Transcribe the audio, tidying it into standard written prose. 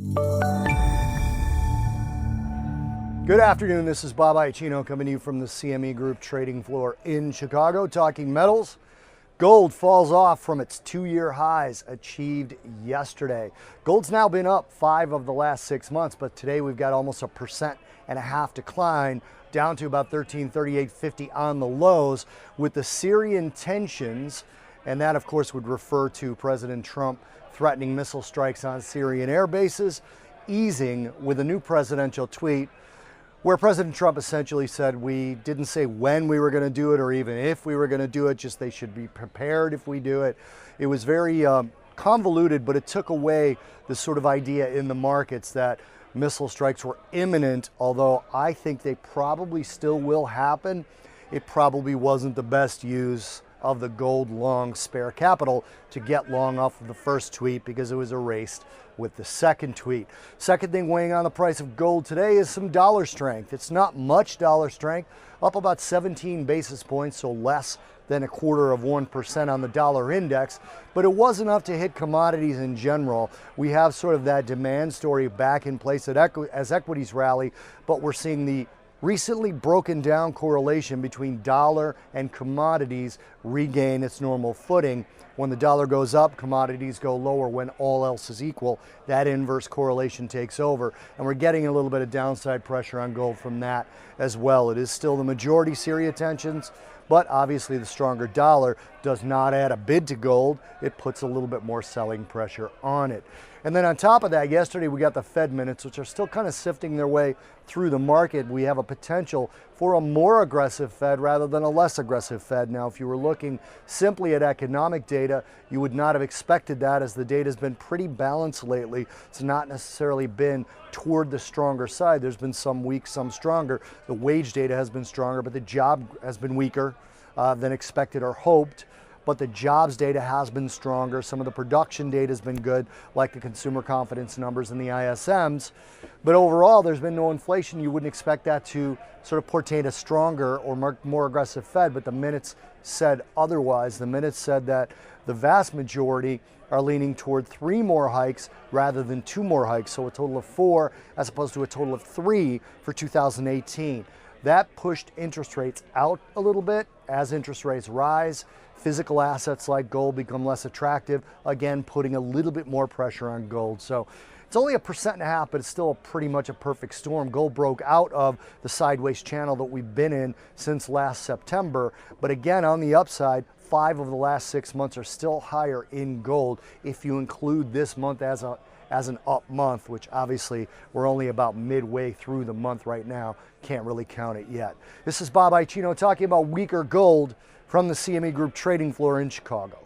Good afternoon, this is Bob Iaccino coming to you from the CME Group trading floor in Chicago, talking metals. Gold falls off from its two-year highs achieved yesterday. Gold's now been up 5 of the last 6 months, but today we've got almost 1.5% decline, down to about 1338.50 on the lows, with the Syrian tensions, and that of course would refer to President Trump threatening missile strikes on Syrian air bases, easing with a new presidential tweet where President Trump essentially said we didn't say when we were going to do it or even if we were going to do it, just they should be prepared if we do it. It was very convoluted, but it took away the sort of idea in the markets that missile strikes were imminent, although I think they probably still will happen. It probably wasn't the best use of the gold long spare capital to get long off of the first tweet because it was erased with the second tweet. Second thing weighing on the price of gold today is some dollar strength. It's not much dollar strength, up about 17 basis points, so less than 0.25% on the dollar index, but it was enough to hit commodities in general. We have sort of that demand story back in place as equities rally, but we're seeing the recently broken down correlation between dollar and commodities regain its normal footing. When the dollar goes up, commodities go lower. When all else is equal, that inverse correlation takes over. And we're getting a little bit of downside pressure on gold from that as well. It is still the majority Syria tensions, but obviously the stronger dollar does not add a bid to gold. It puts a little bit more selling pressure on it. And then on top of that, yesterday we got the Fed minutes, which are still kind of sifting their way through the market. We have a potential for a more aggressive Fed rather than a less aggressive Fed. Now, if you were looking simply at economic data, you would not have expected that, as the data has been pretty balanced lately. It's not necessarily been toward the stronger side. There's been some weak, some stronger. The wage data has been stronger, but the job has been weaker than expected or hoped. But the jobs data has been stronger. Some of the production data has been good, like the consumer confidence numbers and the ISMs. But overall, there's been no inflation. You wouldn't expect that to sort of portend a stronger or more aggressive Fed, but the minutes said otherwise. The minutes said that the vast majority are leaning toward 3 more hikes rather than 2 more hikes, so a total of 4 as opposed to a total of 3 for 2018. That pushed interest rates out a little bit. As interest rates rise, physical assets like gold become less attractive, again putting a little bit more pressure on gold. So it's only 1.5%, but it's still pretty much a perfect storm. Gold broke out of the sideways channel that we've been in since last September. But again, on the upside, 5 of the last 6 months are still higher in gold if you include this month as an up month, which obviously we're only about midway through the month right now. Can't really count it yet. This is Bob Iaccino talking about weaker gold from the CME Group trading floor in Chicago.